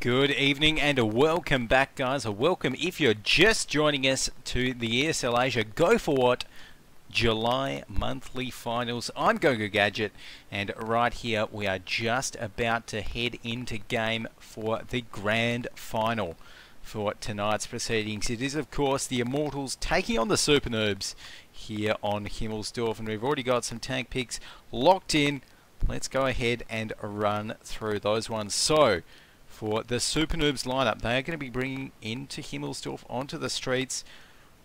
Good evening and welcome back, guys. Welcome if you're just joining us to the ESL Asia Go4WoT July monthly finals. I'm Go4WoT, and right here we are just about to head into game for the grand final for tonight's proceedings. It is, of course, the Immortals taking on the SuperNoobs here on Himmelsdorf, and we've already got some tank picks locked in. Let's go ahead and run through those ones. So, for the SuperNoobs lineup, they are going to be bringing into Himmelsdorf onto the streets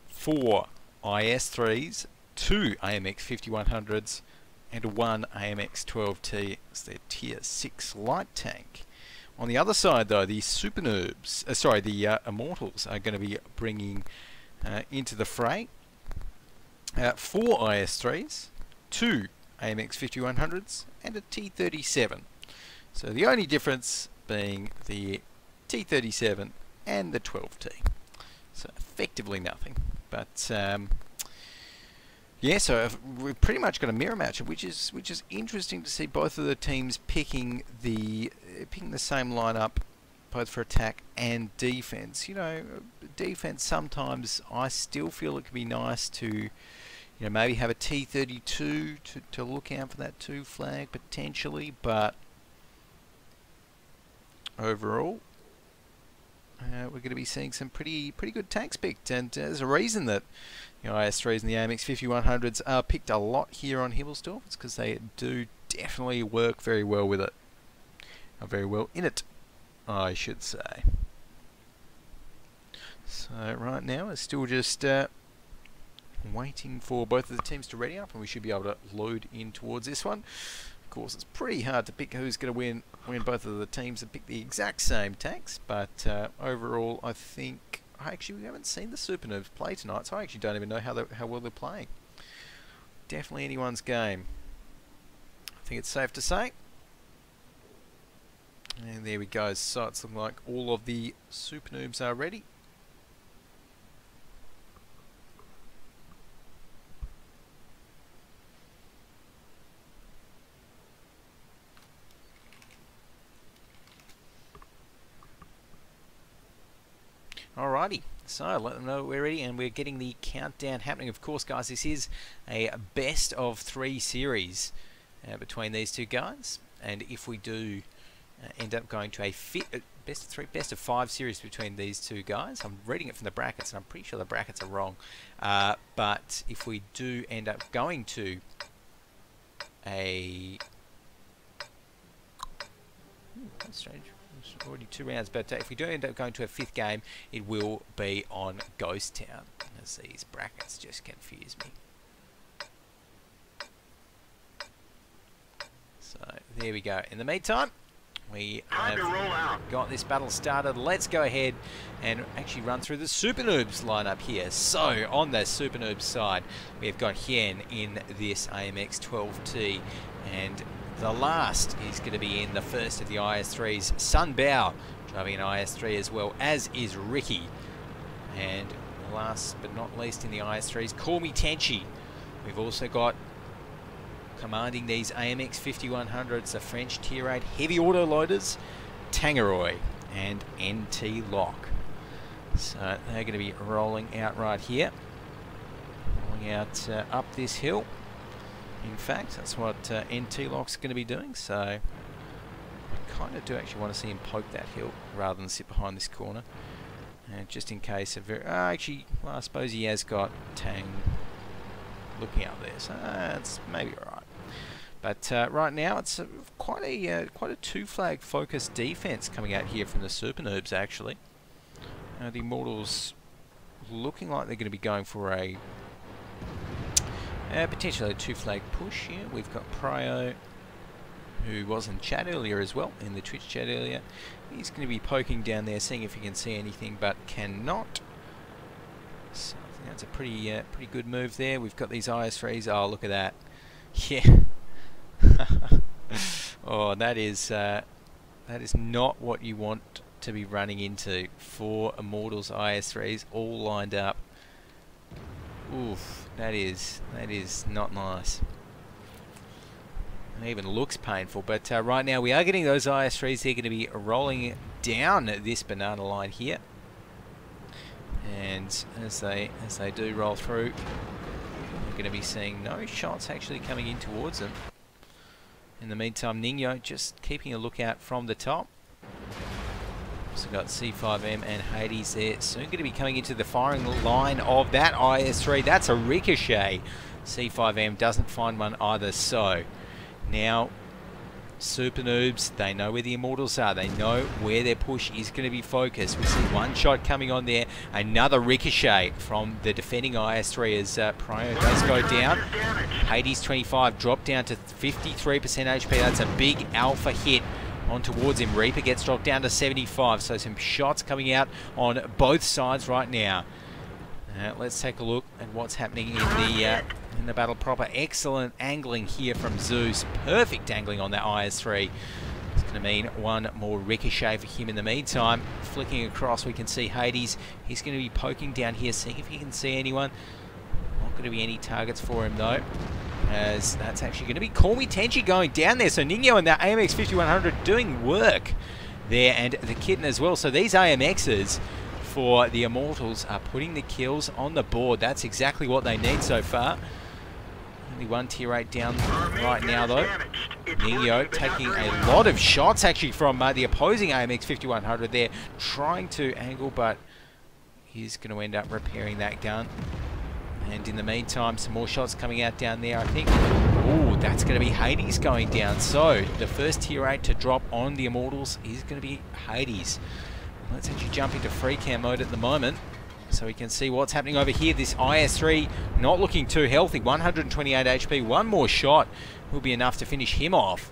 4 IS3s, 2 AMX 5100s, and 1 AMX 12T as their tier 6 light tank. On the other side, though, the SuperNoobs, the Immortals are going to be bringing into the fray 4 IS3s, 2 AMX 5100s, and a T37. So the only difference being the T37 and the 12T. So effectively nothing. But yeah, so we've pretty much got a mirror match, which is interesting to see both of the teams picking the same lineup, both for attack and defense. You know, defense sometimes I still feel it could be nice to, maybe have a T32 to look out for that 2 flag potentially, but overall, we're going to be seeing some pretty good tanks picked, and there's a reason that IS3s and the AMX 5100s are picked a lot here on Himmelsdorf. It's because they do definitely work very well with it, or very well in it, I should say. So right now we're still just waiting for both of the teams to ready up, and we should be able to load in towards this one. Of course, it's pretty hard to pick who's going to win when both of the teams have picked the exact same tanks, but overall I think we haven't seen the SuperNoobs play tonight, so I actually don't even know how well they're playing. Definitely anyone's game, I think it's safe to say. And there we go. So it's looking like all of the SuperNoobs are ready. Alrighty, so let them know we're ready, and we're getting the countdown happening. Of course, guys, this is a best of 3 series between these two guys, and if we do end up going to a best of 5 series between these two guys, I'm reading it from the brackets, and I'm pretty sure the brackets are wrong, but if we do end up going to a... that's strange. Already 2 rounds, but if we do end up going to a 5th game, it will be on Ghost Town, as these brackets just confuse me. So there we go. In the meantime, we have got this battle started. Let's go ahead and actually run through the SuperNoobs lineup here. So on the SuperNoobs side, we've got Hien in this AMX 12T, and the last is going to be in the first of the IS3s, Sun Bao, driving an IS3 as well, as is Ricky. And last but not least in the IS3s, Call Me Tenchi. We've also got, commanding these AMX 5100s, the French Tier 8 heavy autoloaders, Tangeroy and NT Lock. So they're going to be rolling out right here, rolling out up this hill. In fact, that's what NT Lock's going to be doing, so I kind of do actually want to see him poke that hill rather than sit behind this corner, just in case of I suppose he has got Tang looking out there, so it's maybe alright. But right now it's quite a 2 flag focused defense coming out here from the SuperNoobs. Actually, the Immortals looking like they're going to be going for a potentially a 2 flag push here. We've got Prio, who was in chat earlier as well, in the Twitch chat earlier. He's going to be poking down there, seeing if he can see anything, but cannot. So I think that's a pretty good move there. We've got these IS3s. Oh, look at that! Yeah. Oh, that is not what you want to be running into. 4 Immortals IS3s all lined up. Oof, that is not nice. It even looks painful, but right now we are getting those IS3s. They're going to be rolling down this banana line here. And as they do roll through, we're going to be seeing no shots actually coming in towards them. In the meantime, Ningyo just keeping a lookout from the top. So got C5M and Hades there. Soon going to be coming into the firing line of that IS3. That's a ricochet. C5M doesn't find one either. So now SuperNoobs, they know where the Immortals are. They know where their push is going to be focused. We see one shot coming on there. Another ricochet from the defending IS3 as Prio does go down. Hades 25 dropped down to 53% HP. That's a big alpha hit on towards him. Reaper gets dropped down to 75. So some shots coming out on both sides right now. Let's take a look at what's happening in the battle proper. Excellent angling here from Zeus. Perfect angling on that IS3. It's going to mean one more ricochet for him in the meantime. Flicking across, we can see Hades. He's going to be poking down here, seeing if he can see anyone. Not going to be any targets for him though, as that's actually going to be Call Me Tenchi going down there. So Ningyo and that AMX 5100 doing work there, and the Kitten as well. So these AMXs for the Immortals are putting the kills on the board. That's exactly what they need so far. Only one tier 8 down right now though. Ningyo taking a lot of shots actually from the opposing AMX 5100 there, trying to angle, but he's going to end up repairing that gun. And in the meantime, some more shots coming out down there, I think. Oh, that's going to be Hades going down. So the first tier 8 to drop on the Immortals is going to be Hades. Let's actually jump into free cam mode at the moment so we can see what's happening over here. This IS3 not looking too healthy. 128 HP. One more shot will be enough to finish him off.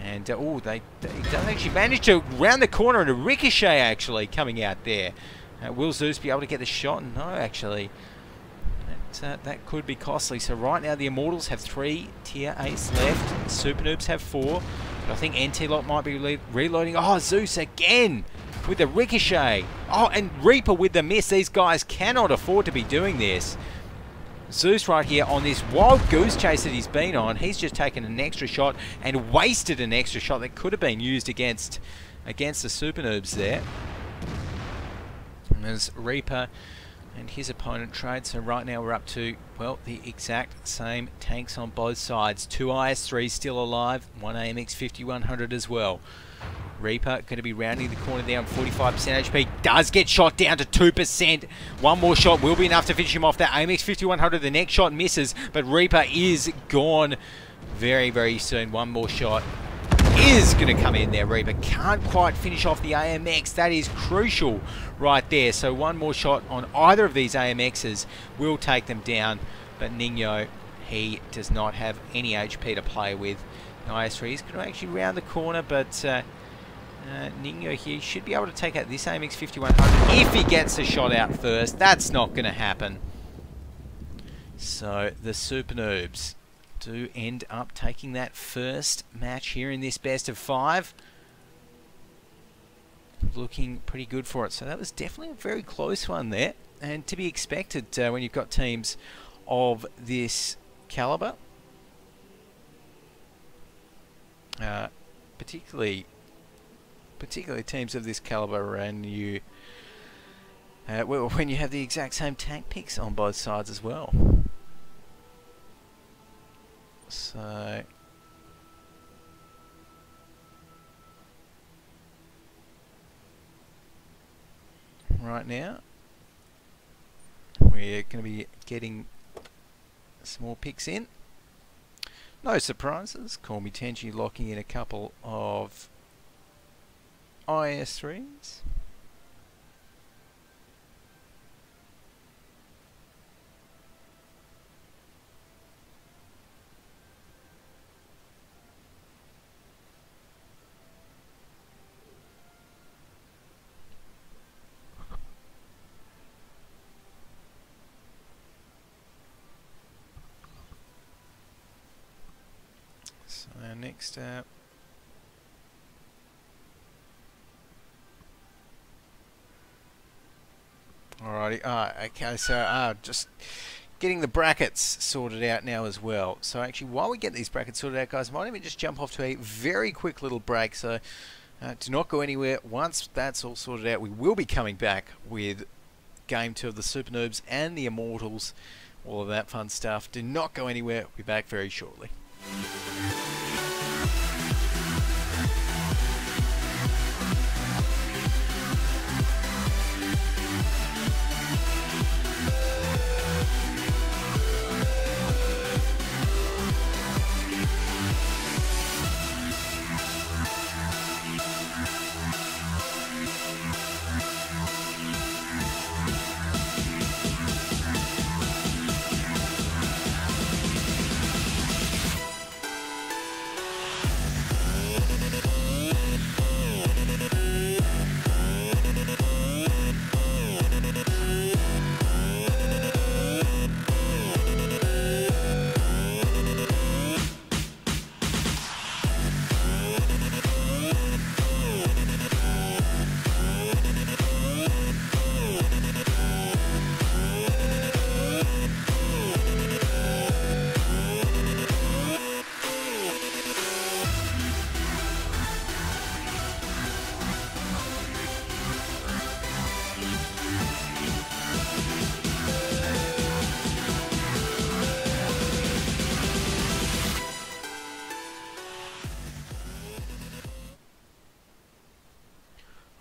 And oh, they don't actually manage to round the corner, and a ricochet actually coming out there. Will Zeus be able to get the shot? No, actually. That could be costly. So right now the Immortals have 3 tier 8s left. SuperNoobs have 4. But I think NT-Lock might be reloading. Oh, Zeus again with the ricochet. Oh, and Reaper with the miss. These guys cannot afford to be doing this. Zeus right here on this wild goose chase that he's been on. He's just taken an extra shot and wasted an extra shot that could have been used against the SuperNoobs there. And there's Reaper and his opponent trade. So right now we're up to, well, the exact same tanks on both sides. 2 IS3s still alive, 1 AMX 5100 as well. Reaper going to be rounding the corner there on 45% HP. Does get shot down to 2%. One more shot will be enough to finish him off. That AMX 5100, the next shot misses, but Reaper is gone very, very soon. One more shot is going to come in there. Reaper can't quite finish off the AMX. That is crucial right there. So one more shot on either of these AMXs will take them down. But Ningyo, he does not have any HP to play with. The IS3 is going to actually round the corner, but Ningyo here should be able to take out this AMX 5100 if he gets a shot out first. That's not going to happen. So the SuperNoobs do end up taking that first match here in this best of 5. Looking pretty good for it. So that was definitely a very close one there, and to be expected when you've got teams of this caliber. Particularly teams of this caliber, and you well, when you have the exact same tank picks on both sides as well. So right now we're going to be getting some more picks in. No surprises. Call Me Tenchi locking in a couple of IS3s. So next up, alrighty. Okay, so just getting the brackets sorted out now as well. So actually, while we get these brackets sorted out, guys, I might even just jump off to a very quick little break. So do not go anywhere. Once that's all sorted out, we will be coming back with Game 2 of the SuperNoobs and the Immortals, all of that fun stuff. Do not go anywhere. We'll be back very shortly.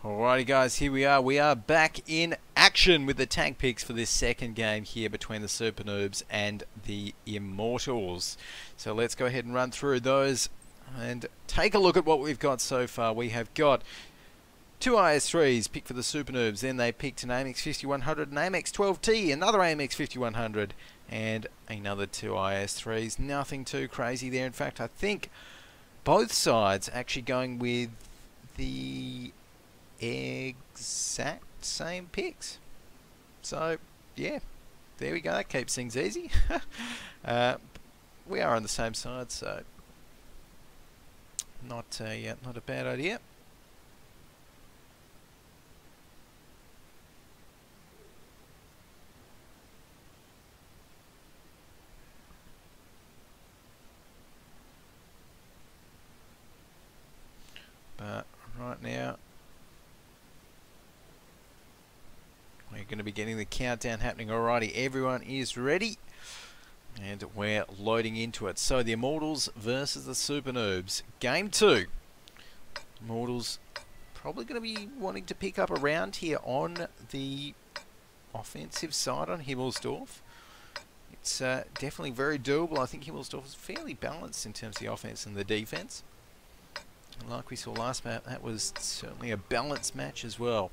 Alrighty guys, here we are. We are back in action with the tank picks for this second game here between the SuperNoobs and the Immortals. So let's go ahead and run through those and take a look at what we've got so far. We have got two IS3s picked for the SuperNoobs, then they picked an AMX 5100, an AMX 12T, another AMX 5100, and another two IS3s. Nothing too crazy there. In fact, I think both sides actually going with the exact same picks. So yeah, there we go. That keeps things easy. We are on the same side, so not a bad idea. But right now we're going to be getting the countdown happening. Alrighty, everyone is ready, and we're loading into it. So the Immortals versus the SuperNoobs. Game 2. Immortals probably going to be wanting to pick up a round here on the offensive side on Himmelsdorf. It's definitely very doable. I think Himmelsdorf is fairly balanced in terms of the offense and the defense. And like we saw last map, that was certainly a balanced match as well.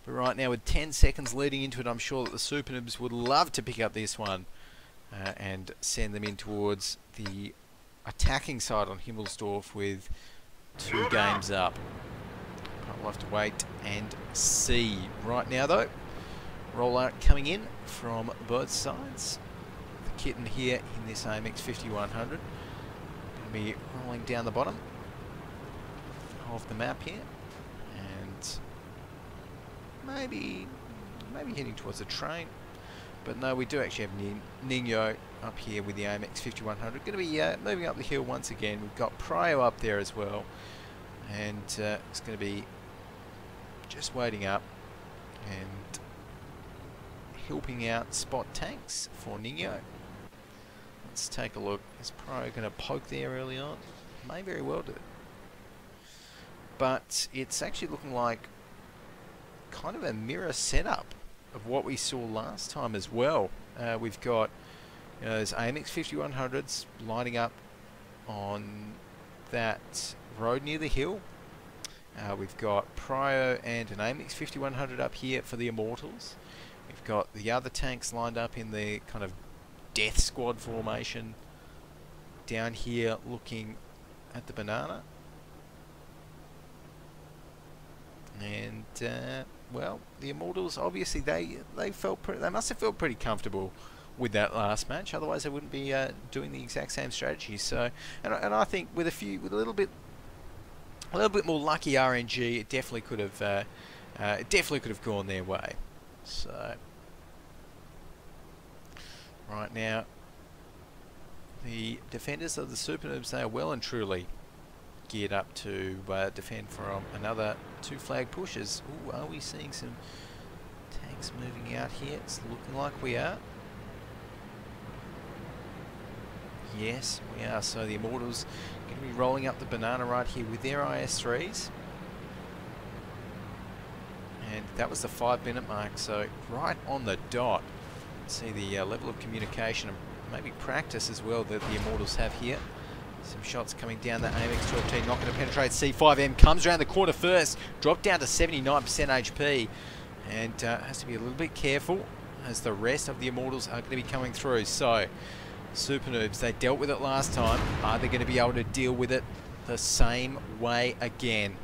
But right now, with 10 seconds leading into it, I'm sure that the SuperNoobs would love to pick up this one and send them in towards the attacking side on Himmelsdorf with 2 games up. But we'll have to wait and see. Right now, though, rollout coming in from both sides. The kitten here in this AMX 5100. Going to be rolling down the bottom of the map here. Maybe heading towards a train, but no, we do actually have Nino up here with the AMX 5100. Going to be moving up the hill once again. We've got Prio up there as well, and it's going to be just waiting up and helping out spot tanks for Nino. Let's take a look. Is Prio going to poke there early on? May very well do, but it's actually looking like kind of a mirror setup of what we saw last time as well. We've got those AMX 5100s lining up on that road near the hill. We've got Prio and an AMX 5100 up here for the Immortals. We've got the other tanks lined up in the kind of death squad formation down here looking at the banana. And well, the Immortals, obviously they must have felt pretty comfortable with that last match. Otherwise, they wouldn't be doing the exact same strategy. So, and I think with a little bit more lucky RNG, it definitely could have gone their way. So, Right now, the defenders of the SuperNoobs, they are well and truly geared up to defend from another 2 flag pushes. Ooh, are we seeing some tanks moving out here? It's looking like we are. Yes, we are. So the Immortals going to be rolling up the banana right here with their IS-3s. And that was the 5-minute mark, so right on the dot. See the level of communication and maybe practice as well that the Immortals have here. Some shots coming down the AMX-12T, not going to penetrate. C5M comes around the corner first, dropped down to 79% HP, and has to be a little bit careful as the rest of the Immortals are going to be coming through. So, SuperNoobs, they dealt with it last time. Are they going to be able to deal with it the same way again?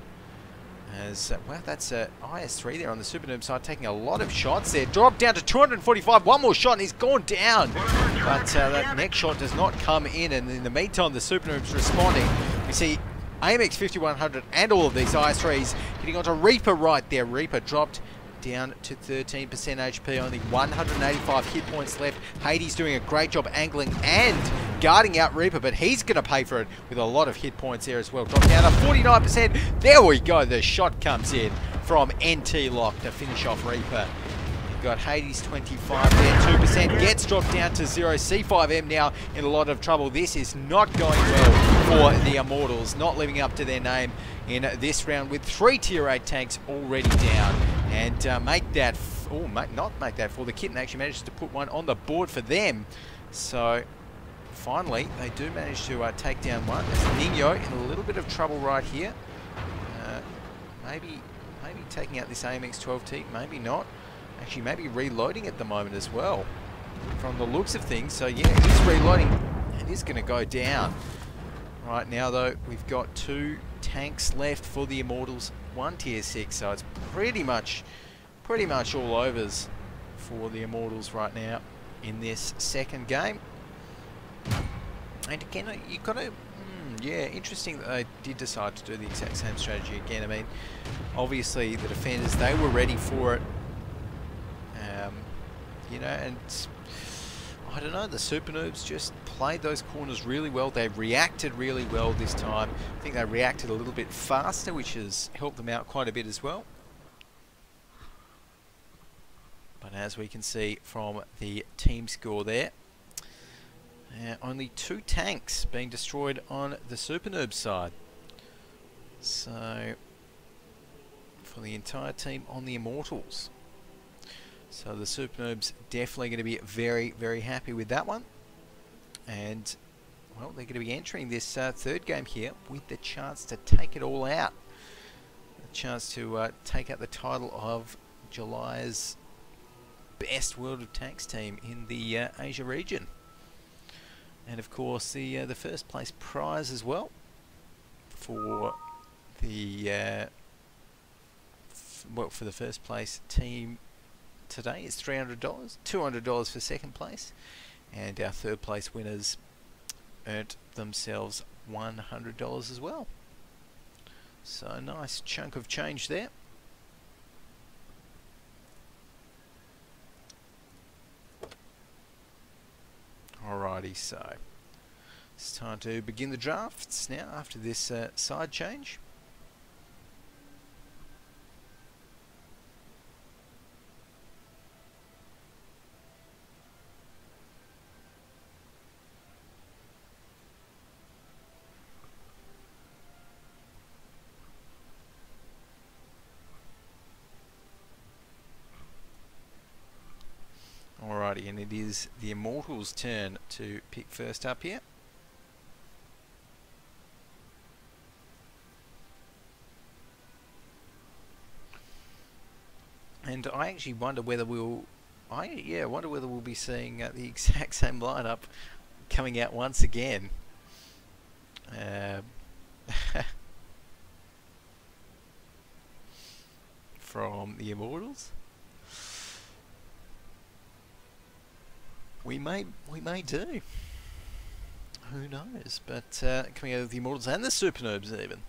As well, that's IS-3 there on the SuperNoob side, taking a lot of shots there. Dropped down to 245. One more shot and he's gone down. But that next shot does not come in. And in the meantime, the SuperNoobs responding. We see AMX 5100 and all of these IS-3s hitting onto Reaper right there. Reaper dropped down to 13% HP, only 185 hit points left. Hades doing a great job angling and guarding out Reaper, but he's going to pay for it with a lot of hit points there as well. Dropped down to 49%. There we go. The shot comes in from NT Lock to finish off Reaper. You've got Hades 25 there, 2%. Gets dropped down to 0. C5M now in a lot of trouble. This is not going well for the Immortals, not living up to their name in this round with 3 tier 8 tanks already down. And not make that full. The Kitten actually manages to put one on the board for them. So finally, they do manage to take down one. There's Nino in a little bit of trouble right here. Maybe taking out this AMX-12T, maybe not. Actually, maybe reloading at the moment as well, from the looks of things. So yeah, he's reloading and he's going to go down. Right now, though, we've got 2 tanks left for the Immortals, 1 tier 6, so it's pretty much all overs for the Immortals right now in this second game. And again, you've got to, yeah, interesting that they did decide to do the exact same strategy again. I mean, obviously the defenders, they were ready for it, you know, and I don't know, the SuperNoobs just played those corners really well. They reacted really well this time. I think they reacted a little bit faster, which has helped them out quite a bit as well. But as we can see from the team score there, only 2 tanks being destroyed on the SuperNoobs side. So, for the entire team on the Immortals. So the SuperNoobs definitely going to be very, very happy with that one. And, well, they're going to be entering this third game here with the chance to take it all out. A chance to take out the title of July's best World of Tanks team in the Asia region. And of course the first place prize as well for the for the first place team today is $300, $200 for second place, and our third place winners earned themselves $100 as well. So a nice chunk of change there. Alrighty, so it's time to begin the drafts now after this side change. Alrighty, and it is the Immortals' turn to pick first up here. And I actually wonder whether we'll, wonder whether we'll be seeing the exact same lineup coming out once again. From the Immortals. We may do. Who knows? But coming out of the Immortals and the SuperNoobs even.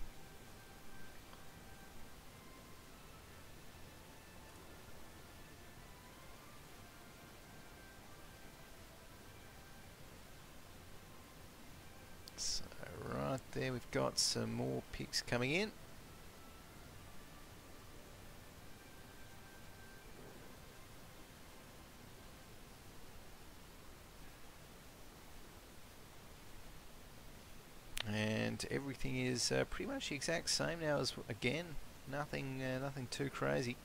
there we've got some more picks coming in. And everything is pretty much the exact same now as again. Nothing too crazy.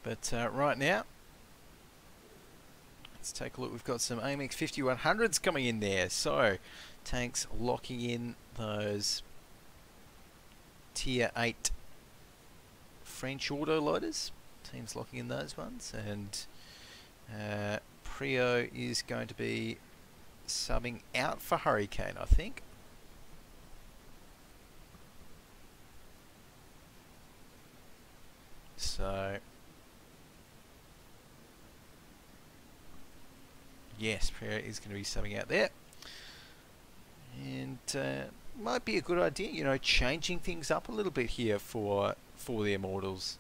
But right now, let's take a look. We've got some AMX 5100s coming in there. So, tanks locking in those Tier 8 French autoloaders. Teams locking in those ones. And Prio is going to be subbing out for Hurricane, I think. So... yes, Prayer is going to be subbing out there. And might be a good idea, you know, changing things up a little bit here for the Immortals.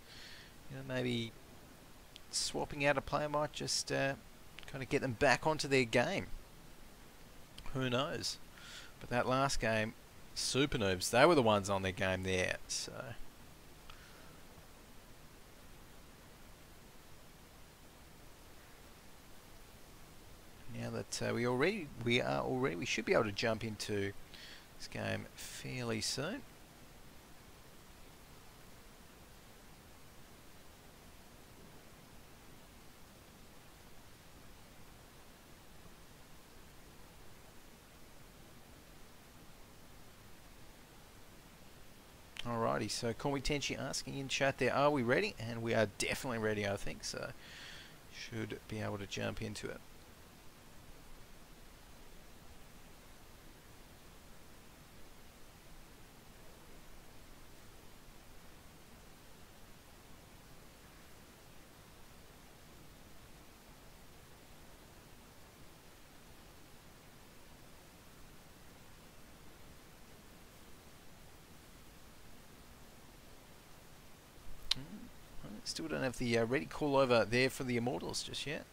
You know, maybe swapping out a player might just kind of get them back onto their game. Who knows? But that last game, SuperNoobs, they were the ones on their game there. So... now that we should be able to jump into this game fairly soon. Alrighty, so Komi Tenchi asking in chat there, are we ready? And we are definitely ready, I think, so should be able to jump into it. Still don't have the ready call over there for the Immortals just yet.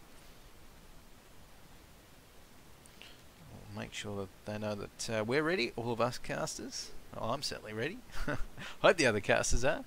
We'll make sure that they know that we're ready, all of us casters. Oh, I'm certainly ready. Hope the other casters are.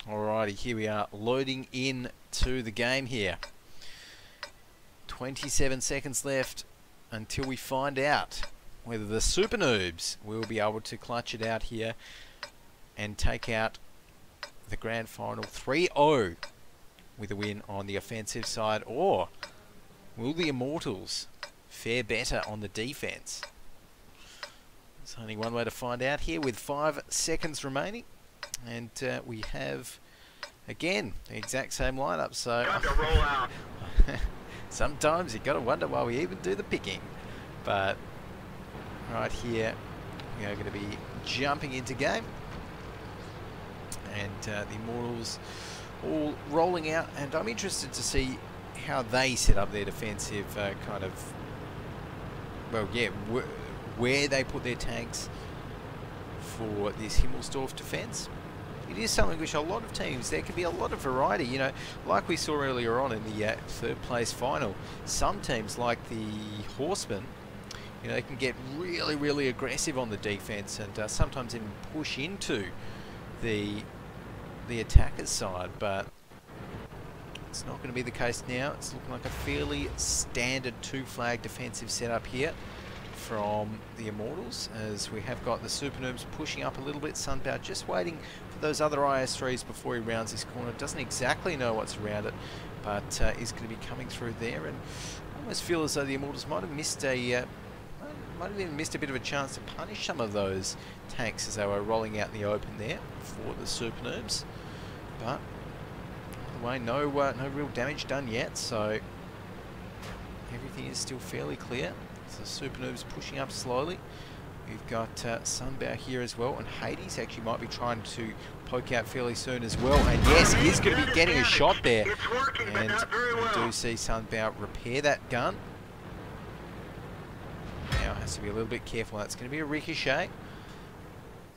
Alrighty, here we are loading in to the game here. 27 seconds left until we find out whether the SuperNoobs will be able to clutch it out here and take out the grand final 3-0 with a win on the offensive side, or will the Immortals fare better on the defense? There's only one way to find out here with 5 seconds remaining. And we have, again, the exact same lineup, so roll out. Sometimes you got to wonder why we even do the picking. But right here, we are going to be jumping into game. And the Immortals all rolling out, and I'm interested to see how they set up their defensive kind of, well, yeah, where they put their tanks for this Himmelsdorf defense. It is something which a lot of teams, there can be a lot of variety, you know, like we saw earlier on in the third place final. Some teams, like the Horsemen, you know, they can get really, really aggressive on the defense and sometimes even push into the attacker's side, but it's not going to be the case now. It's looking like a fairly standard 2-flag defensive setup here from the Immortals, as we have got the SuperNoobs pushing up a little bit. Sunbow just waiting at those other IS3s before he rounds this corner. Doesn't exactly know what's around it, but is going to be coming through there, and almost feel as though the Immortals might have missed might have even missed a bit of a chance to punish some of those tanks as they were rolling out in the open there for the SuperNoobs. But either way, no real damage done yet, so everything is still fairly clear. So SuperNoobs pushing up slowly. We've got Sunbow here as well, and Hades actually might be trying to poke out fairly soon as well. And yes, he is going to be getting a shot there. And we do see Sunbow repair that gun. Now has to be a little bit careful. That's going to be a ricochet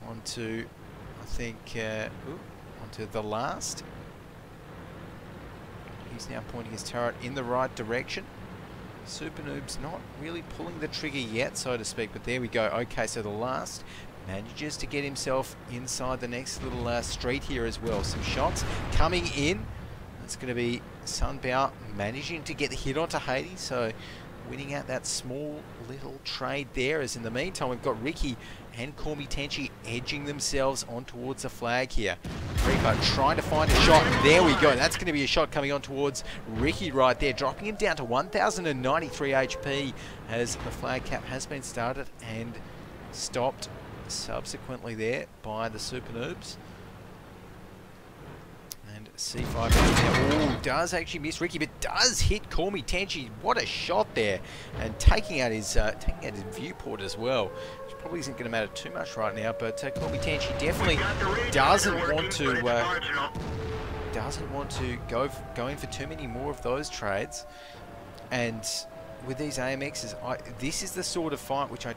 onto, I think, onto the last. He's now pointing his turret in the right direction. SuperNoobs not really pulling the trigger yet, so to speak, but there we go. Okay, so the last manages to get himself inside the next little street here as well. Some shots coming in. That's going to be Sunbow managing to get the hit onto Hades, so winning out that small little trade there. As in the meantime, we've got Ricky and Tenchi edging themselves on towards the flag here. Reaper trying to find a shot. There we go. That's going to be a shot coming on towards Ricky right there, dropping him down to 1,093 HP as the flag cap has been started and stopped subsequently there by the SuperNoobs. And C5 oh, does actually miss Ricky, but does hit Tenchi. What a shot there, and taking out his viewport as well. Probably isn't going to matter too much right now, but Tenchi definitely doesn't want to go in for too many more of those trades. And with these AMXs, this is the sort of fight which I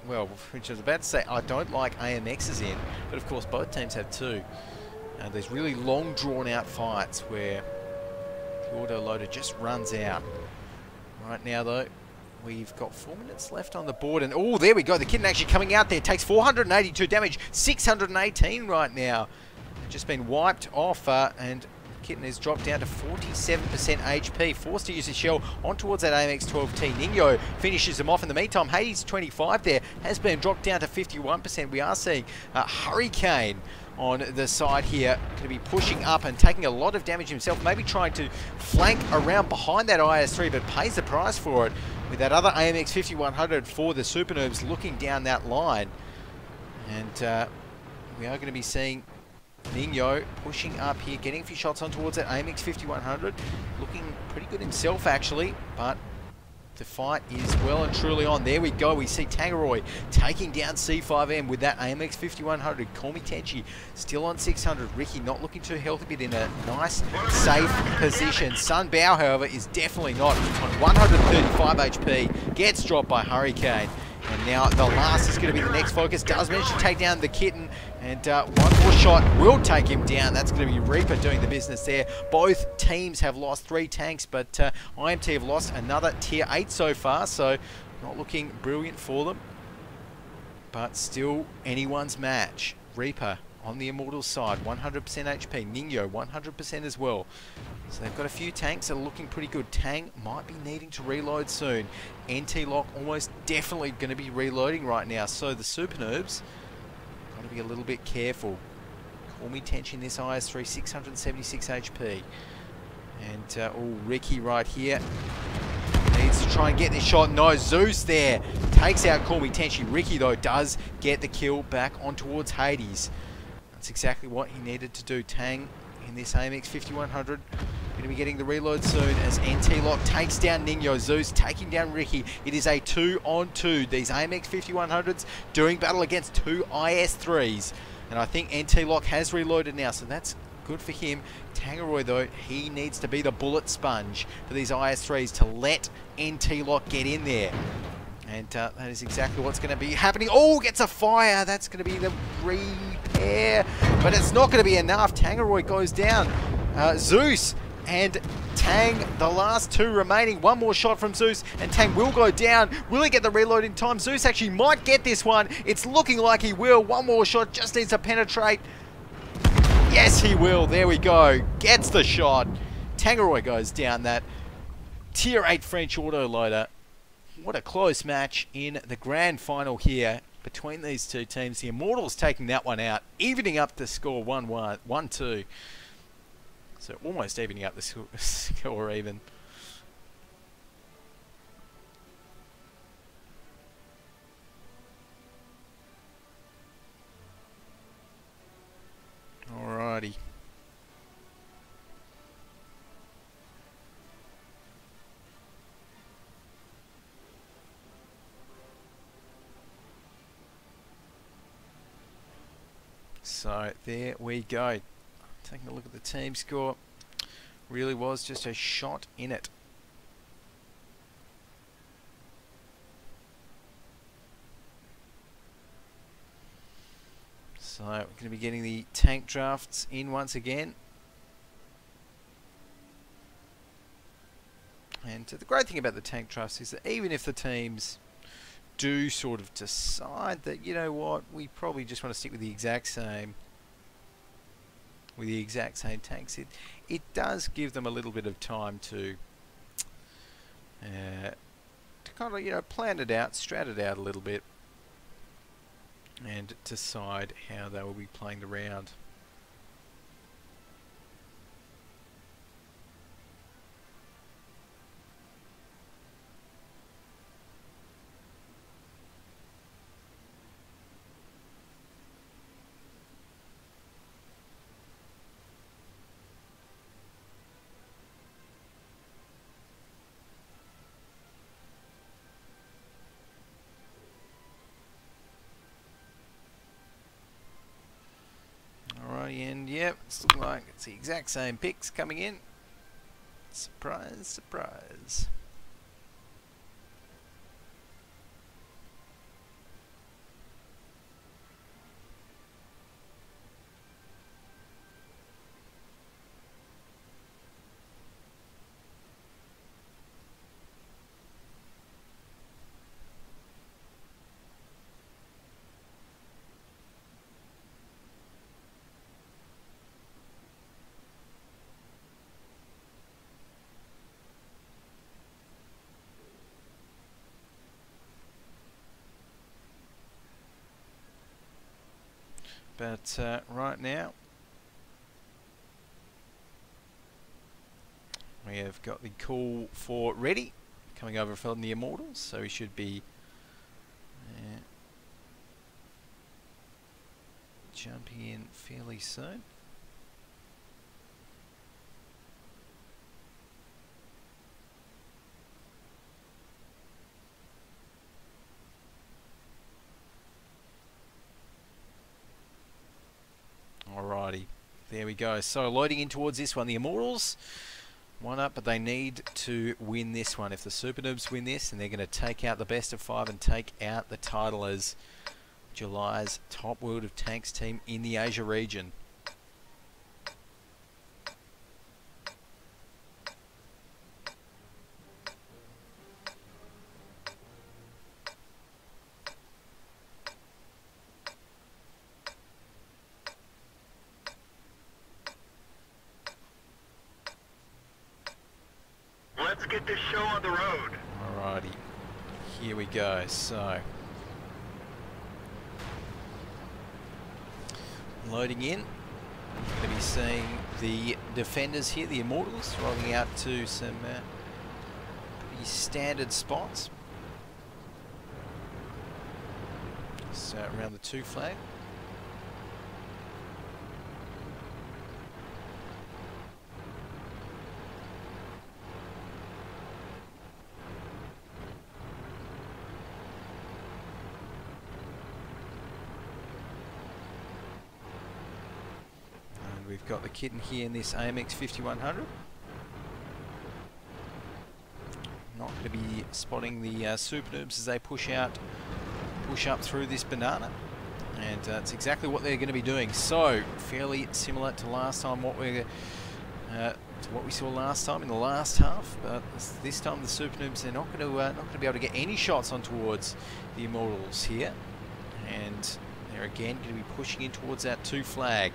was about to say I don't like AMXs in, but of course both teams have two. There's really long drawn out fights where the auto loader just runs out. Right now though, we've got 4 minutes left on the board, and oh, there we go. The kitten actually coming out there takes 482 damage, 618 right now. Just been wiped off, and kitten is dropped down to 47% HP, forced to use his shell on towards that AMX-12T. Ningyo finishes him off. In the meantime, Hades 25 there has been dropped down to 51%. We are seeing Hurricane on the side here, going to be pushing up and taking a lot of damage himself, maybe trying to flank around behind that IS-3, but pays the price for it with that other AMX 5100 for the SuperNoobs looking down that line. And we are going to be seeing Ningyo pushing up here, getting a few shots on towards that AMX 5100, looking pretty good himself actually, but the fight is well and truly on. There we go. We see Tangaroy taking down C5M with that AMX 5100. Tenchi still on 600. Ricky not looking too healthy, but in a nice, safe position. Sunbow, however, is definitely not on 135 HP. Gets dropped by Hurricane. And now the last is going to be the next focus. Does manage to take down the kitten. And one more shot will take him down. That's going to be Reaper doing the business there. Both teams have lost 3 tanks, but IMT have lost another tier 8 so far. So not looking brilliant for them. But still anyone's match. Reaper on the Immortals side, 100% HP. Ningyo, 100% as well. So they've got a few tanks that are looking pretty good. Tang might be needing to reload soon. NT-Lock almost definitely going to be reloading right now. So the SuperNoobs got to be a little bit careful. Tenchi in this IS-3, 676 HP. And oh, Ricky right here needs to try and get this shot. No, Zeus there takes out Tenchi. Ricky though does get the kill back on towards Hades. That's exactly what he needed to do. Tang in this AMX 5100 going to be getting the reload soon as NT-Lock takes down Ningyo. Zeus taking down Ricky. It is a 2-on-2. These AMX 5100s doing battle against 2 IS-3s. And I think NT-Lock has reloaded now, so that's good for him. Tangaroy though, he needs to be the bullet sponge for these IS-3s to let NT-Lock get in there. And that is exactly what's going to be happening. Oh, gets a fire. That's going to be the repair. But it's not going to be enough. Tangaroy goes down. Zeus and Tang, the last 2 remaining. One more shot from Zeus, and Tang will go down. Will he get the reload in time? Zeus actually might get this one. It's looking like he will. One more shot. Just needs to penetrate. Yes, he will. There we go. Gets the shot. Tangaroy goes down that tier 8 French autoloader. What a close match in the grand final here between these two teams. The Immortals taking that one out, evening up the score 1-1, 1-2. So almost evening up the score even. Alrighty. So there we go. Taking a look at the team score. Really was just a shot in it. So we're going to be getting the tank drafts in once again. And the great thing about the tank drafts is that even if the teams do sort of decide that, you know what, we probably just want to stick with the exact same tanks, it does give them a little bit of time to kind of, you know, plan it out, strat it out a little bit, and decide how they will be playing the round. And yep, it's looking like it's the exact same picks coming in. Surprise, surprise. But right now, we have got the call for ready coming over from the Immortals, so we should be jumping in fairly soon. Alrighty, there we go. So loading in towards this one, the Immortals, one up, but they need to win this one. If the SuperNoobs win this, and they're going to take out the best of 5 and take out the title as July's top World of Tanks team in the Asia region. Let's get this show on the road. Alrighty, here we go. So, loading in. We're going to be seeing the defenders here, the Immortals, rolling out to some pretty standard spots. So around the 2 flag. We've got the kitten here in this AMX 5100. Not going to be spotting the SuperNoobs as they push up through this banana, and it's exactly what they're going to be doing. So fairly similar to last time, what we saw last time in the last half, but this time the SuperNoobs, they're not going to be able to get any shots on towards the Immortals here, and they're again going to be pushing in towards that 2 flag.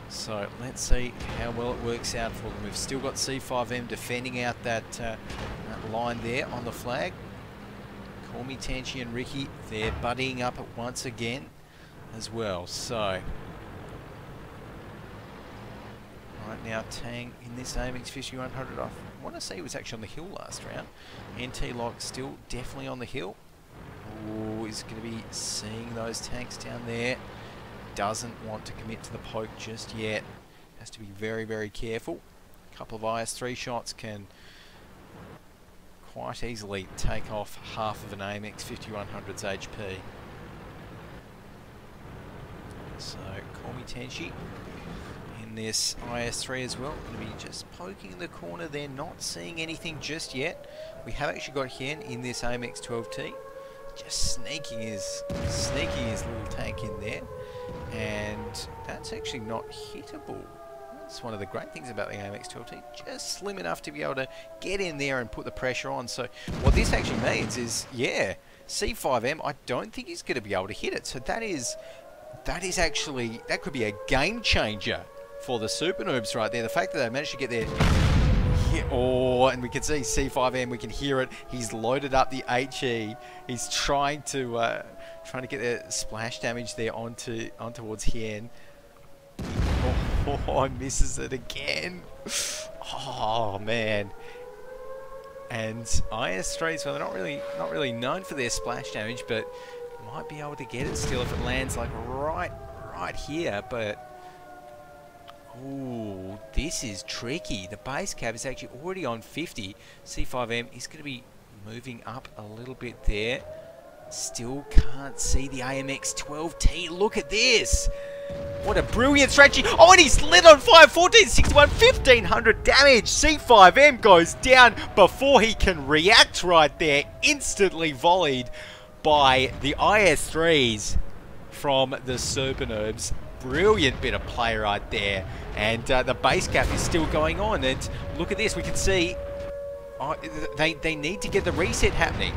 So let's see how well it works out for them. We've still got C5M defending out that line there on the flag. Call Me Tanchi and Ricky, they're buddying up once again as well. So, right now, Tang in this AMX 5100. I want to say he was actually on the hill last round. NT Lock still definitely on the hill. Oh, he's going to be seeing those tanks down there. Doesn't want to commit to the poke just yet. Has to be very, very careful. A couple of IS-3 shots can quite easily take off half of an AMX 5100's HP. So, Call Me Tanchi in this IS-3 as well. Going to be just poking the corner there, not seeing anything just yet. We have actually got Hien in this AMX 12T, just sneaking his little tank in there, and that's actually not hittable. That's one of the great things about the AMX 12T, just slim enough to be able to get in there and put the pressure on. So what this actually means is, yeah, C5M, I don't think he's going to be able to hit it. So that is actually, that could be a game changer for the SuperNoobs right there. The fact that they managed to get there. Oh, and we can see C5M, we can hear it. He's loaded up the HE. He's trying to get the splash damage there towards Hien. Oh, misses it again. Oh man. And IS-3s, well, they're not really known for their splash damage, but might be able to get it still if it lands like right here, but ooh, this is tricky. The base cap is actually already on 50. C5M is going to be moving up a little bit there. Still can't see the AMX 12T. Look at this. What a brilliant strategy. Oh, and he's lit on fire. 1461, 1500 damage. C5M goes down before he can react right there. Instantly volleyed by the IS-3s from the SuperNoobs. Brilliant bit of play right there. And the base cap is still going on. And look at this. We can see they need to get the reset happening.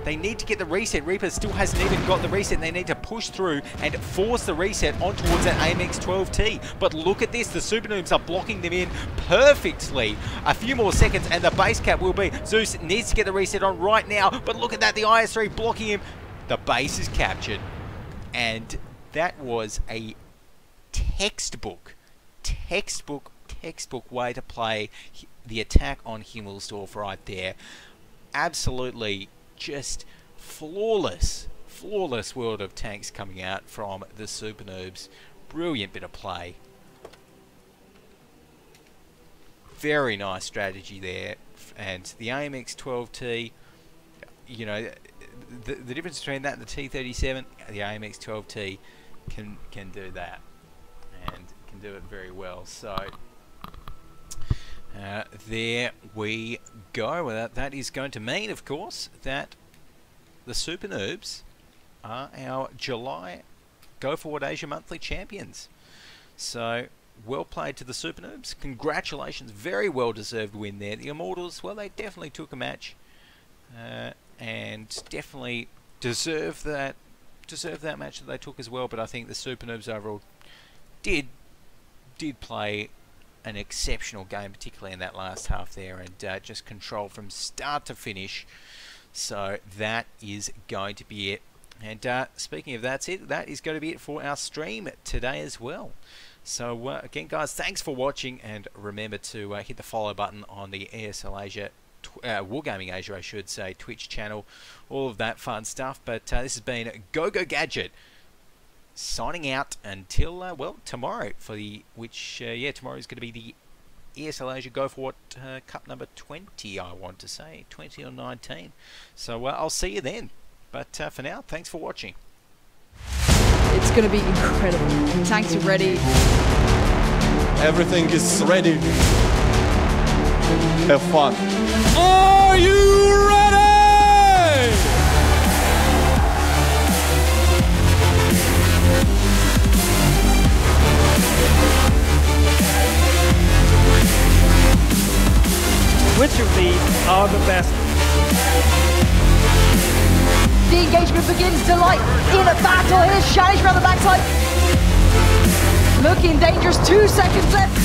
They need to get the reset. Reaper still hasn't even got the reset. They need to push through and force the reset on towards that AMX 12T. But look at this. The SuperNoobs are blocking them in perfectly. A few more seconds and the base cap will be. Zeus needs to get the reset on right now. But look at that. The IS-3 blocking him. The base is captured. And that was a textbook way to play the attack on Himmelsdorf right there. Absolutely just flawless world of tanks coming out from the SuperNoobs. Brilliant bit of play. Very nice strategy there. And the AMX 12T, you know, the difference between that and the T37, the AMX 12T can do that. And can do it very well. So there we go. Well, that is going to mean, of course, that the SuperNoobs are our July Go4WoT Asia Monthly Champions. So, well played to the SuperNoobs. Congratulations, very well deserved win there. The Immortals, well, they definitely took a match and definitely deserve that match that they took as well. But I think the SuperNoobs overall did play an exceptional game, particularly in that last half there, and just control from start to finish. So that is going to be it. And speaking of that's it, that is going to be it for our stream today as well. So again, guys, thanks for watching, and remember to hit the follow button on the ESL Asia, Wargaming Asia, I should say, Twitch channel, all of that fun stuff. But this has been Gadget, signing out until well, tomorrow for the tomorrow is going to be the ESL Asia Go4WoT Cup number 20, I want to say 20 or 19. So I'll see you then. But for now, thanks for watching. It's going to be incredible. Tanks are ready. Everything is ready. Have fun. Are you ready? Which of these are the best? The engagement begins to light in a battle. Here's Shanish around the backside. Looking dangerous, 2 seconds left.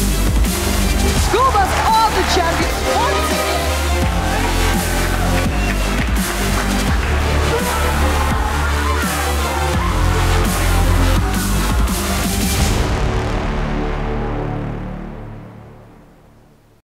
School Bus are the champions once again.